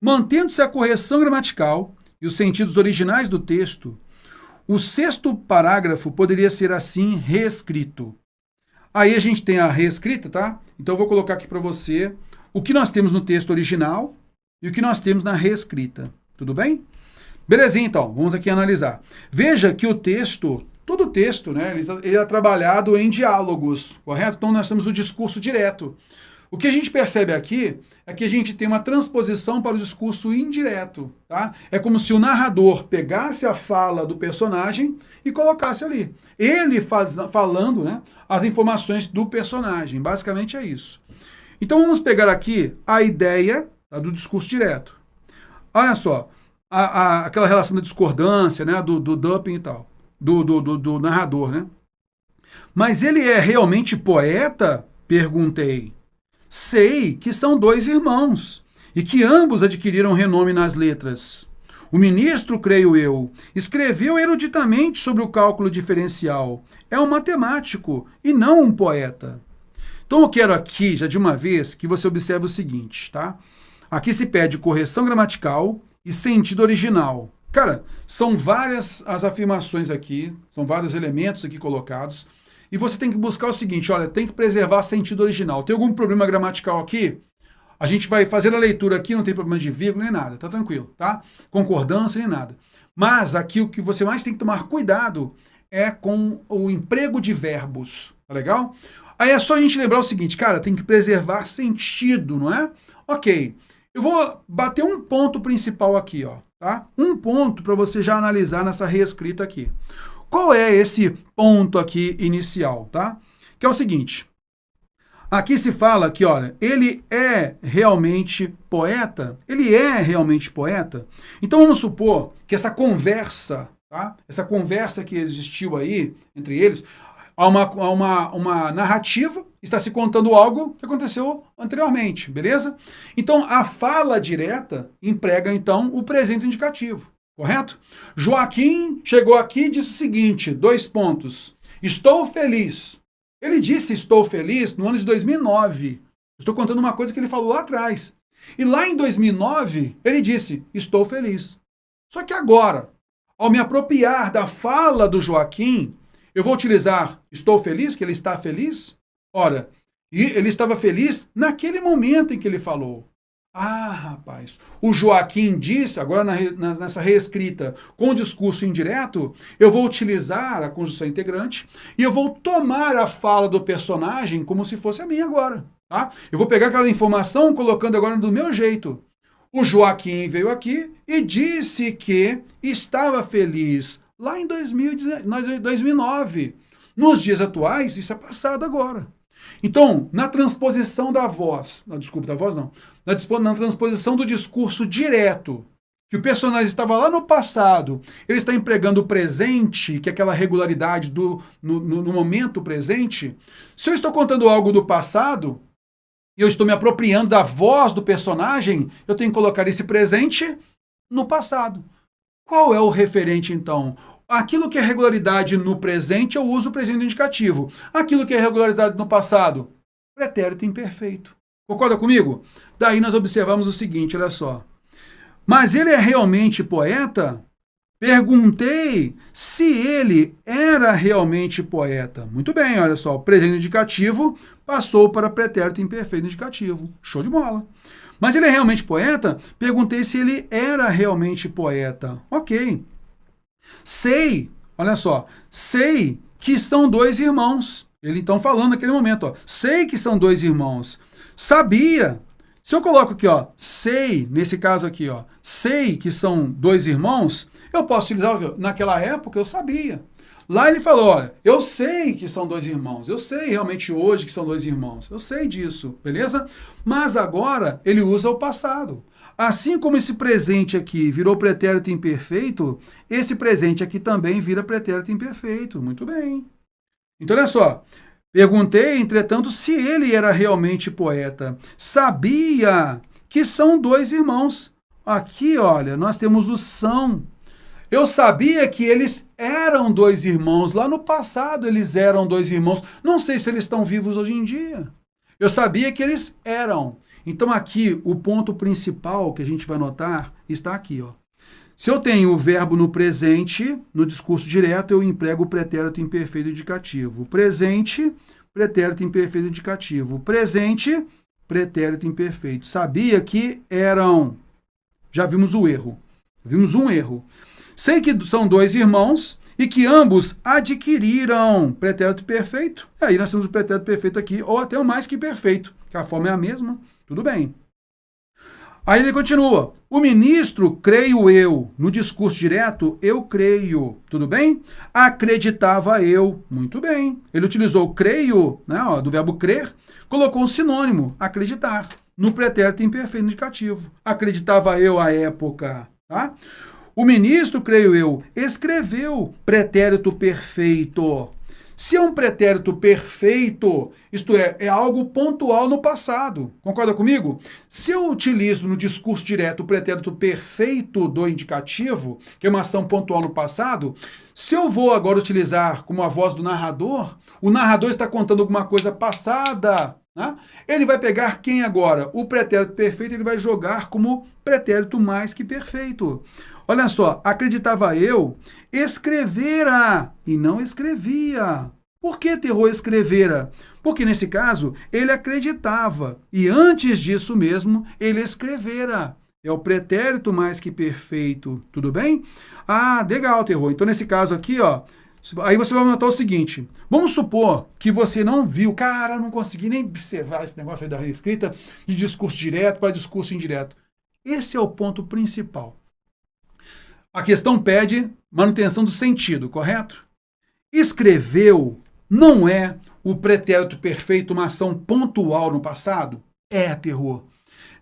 Mantendo-se a correção gramatical e os sentidos originais do texto, o sexto parágrafo poderia ser assim reescrito. Aí a gente tem a reescrita, tá? Então eu vou colocar aqui para você o que nós temos no texto original e o que nós temos na reescrita. Tudo bem? Belezinha, então. Vamos aqui analisar. Veja que o texto, todo o texto, né, ele é trabalhado em diálogos, correto? Então nós temos o discurso direto. O que a gente percebe aqui é que a gente tem uma transposição para o discurso indireto, tá? É como se o narrador pegasse a fala do personagem e colocasse ali. Ele falando, né, as informações do personagem. Basicamente é isso. Então vamos pegar aqui a ideia, tá, do discurso direto. Olha só, aquela relação da discordância, né, do Dupin e tal, do narrador, né? Mas ele é realmente poeta? Perguntei. Sei que são dois irmãos e que ambos adquiriram renome nas letras. O ministro, creio eu, escreveu eruditamente sobre o cálculo diferencial. É um matemático e não um poeta. Então eu quero aqui, já de uma vez, que você observe o seguinte, tá? Aqui se pede correção gramatical e sentido original. Cara, são várias as afirmações aqui, são vários elementos aqui colocados. E você tem que buscar o seguinte, olha, tem que preservar sentido original. Tem algum problema gramatical aqui? A gente vai fazer a leitura aqui, não tem problema de vírgula nem nada, tá tranquilo, tá? Concordância nem nada. Mas aqui o que você mais tem que tomar cuidado é com o emprego de verbos, tá legal? Aí é só a gente lembrar o seguinte, cara, tem que preservar sentido, não é? Ok, eu vou bater um ponto principal aqui, ó, tá? Um ponto para você já analisar nessa reescrita aqui. Qual é esse ponto aqui inicial, tá? Que é o seguinte. Aqui se fala que, olha, ele é realmente poeta? Ele é realmente poeta? Então vamos supor que essa conversa, tá? Essa conversa que existiu aí entre eles, há uma narrativa, está se contando algo que aconteceu anteriormente, beleza? Então a fala direta emprega então o presente indicativo. Correto? Joaquim chegou aqui e disse o seguinte, 2 pontos. Estou feliz. Ele disse estou feliz no ano de 2009. Estou contando uma coisa que ele falou lá atrás. E lá em 2009, ele disse estou feliz. Só que agora, ao me apropriar da fala do Joaquim, eu vou utilizar estou feliz, que ele está feliz? Ora, e ele estava feliz naquele momento em que ele falou. Ah, rapaz, o Joaquim disse, agora nessa reescrita com o discurso indireto, eu vou utilizar a conjunção integrante e eu vou tomar a fala do personagem como se fosse a minha agora. Tá? Eu vou pegar aquela informação colocando agora do meu jeito. O Joaquim veio aqui e disse que estava feliz lá em 2009. Nos dias atuais, isso é passado agora. Então, na transposição da voz, na transposição do discurso direto, que o personagem estava lá no passado, ele está empregando o presente, que é aquela regularidade no momento presente. Se eu estou contando algo do passado, e eu estou me apropriando da voz do personagem, eu tenho que colocar esse presente no passado. Qual é o referente, então? Aquilo que é regularidade no presente, eu uso o presente indicativo. Aquilo que é regularidade no passado, pretérito imperfeito. Concorda comigo? Daí nós observamos o seguinte, olha só. Mas ele é realmente poeta? Perguntei se ele era realmente poeta. Muito bem, olha só, o presente indicativo passou para pretérito imperfeito indicativo. Show de bola. Mas ele é realmente poeta? Perguntei se ele era realmente poeta. Ok. Sei, olha só, sei que são 2 irmãos. Ele então falando naquele momento, ó, sei que são 2 irmãos. Sabia. Se eu coloco aqui, ó, sei, nesse caso aqui, ó, sei que são 2 irmãos, eu posso utilizar, naquela época eu sabia. Lá ele falou, olha, eu sei que são 2 irmãos, eu sei realmente hoje que são 2 irmãos, eu sei disso, beleza? Mas agora ele usa o passado. Assim como esse presente aqui virou pretérito imperfeito, esse presente aqui também vira pretérito imperfeito. Muito bem. Então, olha só. Perguntei, entretanto, se ele era realmente poeta. Sabia que são 2 irmãos. Aqui, olha, nós temos o são. Eu sabia que eles eram 2 irmãos. Lá no passado eles eram 2 irmãos. Não sei se eles estão vivos hoje em dia. Eu sabia que eles eram. Então aqui o ponto principal que a gente vai notar está aqui, ó. Se eu tenho o verbo no presente, no discurso direto, eu emprego o pretérito imperfeito indicativo. Presente, pretérito imperfeito indicativo. Presente, pretérito imperfeito. Sabia que eram. Já vimos o erro. Vimos um erro. Sei que são dois irmãos e que ambos adquiriram pretérito perfeito. Aí nós temos o pretérito perfeito aqui, ou até o mais que perfeito, que a forma é a mesma. Tudo bem. Aí ele continua. O ministro, creio eu, no discurso direto, eu creio. Tudo bem? Acreditava eu. Muito bem. Ele utilizou creio, né, ó, do verbo crer, colocou um sinônimo, acreditar, no pretérito imperfeito indicativo. Acreditava eu à época. Tá? O ministro, creio eu, escreveu pretérito perfeito. Se é um pretérito perfeito, isto é algo pontual no passado. Concorda comigo? Se eu utilizo no discurso direto o pretérito perfeito do indicativo, que é uma ação pontual no passado, se eu vou agora utilizar como a voz do narrador, o narrador está contando alguma coisa passada, né? Ele vai pegar quem agora? O pretérito perfeito, ele vai jogar como pretérito mais que perfeito. Olha só, acreditava eu, escrevera e não escrevia. Por que Terror escrevera? Porque nesse caso ele acreditava e antes disso mesmo ele escrevera. É o pretérito mais que perfeito, tudo bem? Ah, legal, Terror. Então nesse caso aqui, ó, aí você vai notar o seguinte, vamos supor que você não viu, cara, não consegui nem observar esse negócio aí da reescrita de discurso direto para discurso indireto. Esse é o ponto principal. A questão pede manutenção do sentido, correto? Escreveu não é o pretérito perfeito uma ação pontual no passado? É, Terror.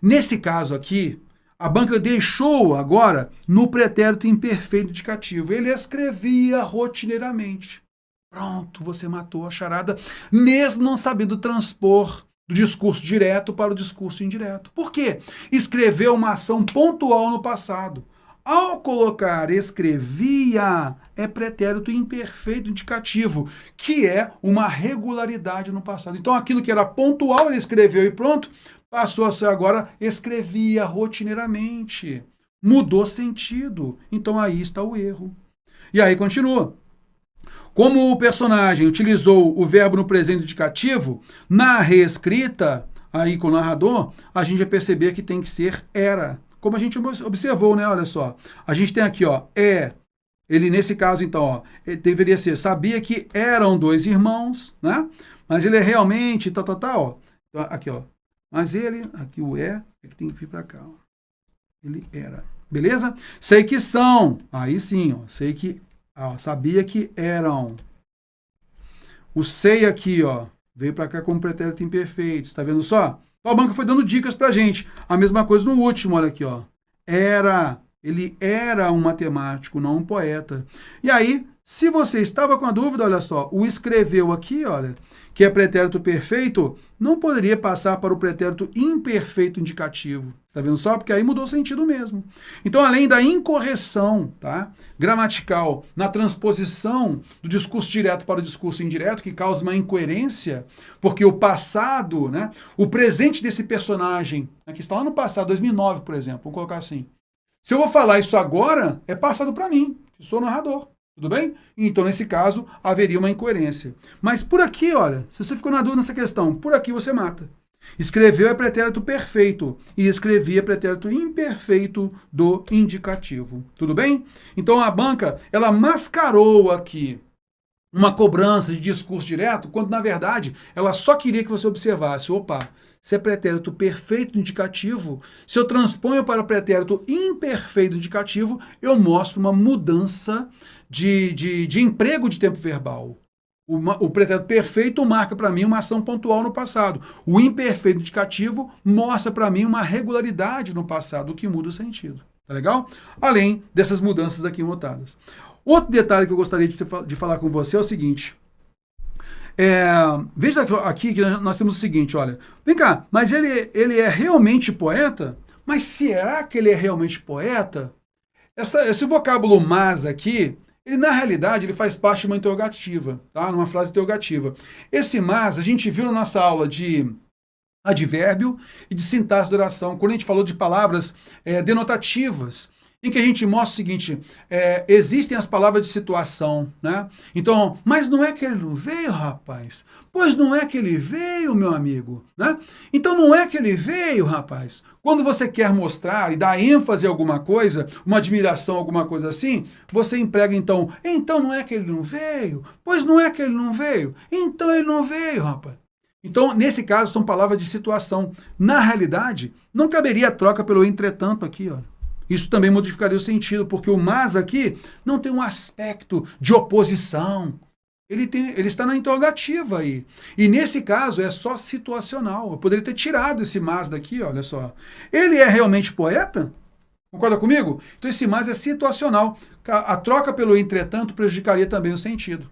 Nesse caso aqui, a banca deixou agora no pretérito imperfeito indicativo. Ele escrevia rotineiramente. Pronto, você matou a charada, mesmo não sabendo transpor do discurso direto para o discurso indireto. Por quê? Escreveu uma ação pontual no passado. Ao colocar escrevia, é pretérito imperfeito indicativo, que é uma regularidade no passado. Então, aquilo que era pontual, ele escreveu e pronto, passou a ser agora escrevia rotineiramente. Mudou sentido. Então, aí está o erro. E aí continua. Como o personagem utilizou o verbo no presente indicativo, na reescrita, aí com o narrador, a gente vai perceber que tem que ser era. Como a gente observou, né? Olha só. A gente tem aqui, ó, ele nesse caso, então, ó, deveria ser, sabia que eram dois irmãos, né? Mas ele é realmente, ó. Aqui, ó. Mas ele, aqui o é que tem que vir para cá, ó. Ele era. Beleza? Sei que são. Aí sim, ó. Sei que, ó, sabia que eram. O sei aqui, ó, veio para cá como pretérito imperfeito. Está vendo só? A banca foi dando dicas pra gente. A mesma coisa no último, olha aqui, ó. Ele era um matemático, não um poeta. E aí, se você estava com a dúvida, olha só, o escreveu aqui, olha, que é pretérito perfeito, não poderia passar para o pretérito imperfeito indicativo. Está vendo só? Porque aí mudou o sentido mesmo. Então, além da incorreção, tá, gramatical na transposição do discurso direto para o discurso indireto, que causa uma incoerência, porque o passado, né, o presente desse personagem, né, que está lá no passado, 2009, por exemplo, vamos colocar assim. Se eu vou falar isso agora, é passado para mim, que sou narrador. Tudo bem? Então, nesse caso, haveria uma incoerência. Mas por aqui, olha, se você ficou na dúvida nessa questão, por aqui você mata. Escreveu é pretérito perfeito e escrevia é pretérito imperfeito do indicativo. Tudo bem? Então, a banca, ela mascarou aqui uma cobrança de discurso direto, quando, na verdade, ela só queria que você observasse, opa, se é pretérito perfeito indicativo, se eu transponho para pretérito imperfeito indicativo, eu mostro uma mudança de emprego de tempo verbal. O pretérito perfeito marca para mim uma ação pontual no passado. O imperfeito indicativo mostra para mim uma regularidade no passado, o que muda o sentido. Tá legal? Além dessas mudanças aqui notadas. Outro detalhe que eu gostaria de falar com você é o seguinte. Veja aqui que nós temos o seguinte, olha. Vem cá, mas ele é realmente poeta? Mas será que ele é realmente poeta? Esse vocábulo mas aqui, ele na realidade ele faz parte de uma interrogativa, tá? Numa frase interrogativa. Esse mas a gente viu na nossa aula de advérbio e de sintaxe da oração. Quando a gente falou de palavras denotativas, em que a gente mostra o seguinte, existem as palavras de situação, né? Então, mas não é que ele não veio, rapaz? Pois não é que ele veio, meu amigo, né? Então não é que ele veio, rapaz. Quando você quer mostrar e dar ênfase a alguma coisa, uma admiração, alguma coisa assim, você emprega então não é que ele não veio? Pois não é que ele não veio? Então ele não veio, rapaz. Então, nesse caso, são palavras de situação. Na realidade, não caberia a troca pelo entretanto aqui, ó. Isso também modificaria o sentido, porque o mas aqui não tem um aspecto de oposição. Ele está na interrogativa aí. E nesse caso é só situacional. Eu poderia ter tirado esse mas daqui, olha só. Ele é realmente poeta? Concorda comigo? Então esse mas é situacional. A troca pelo entretanto prejudicaria também o sentido.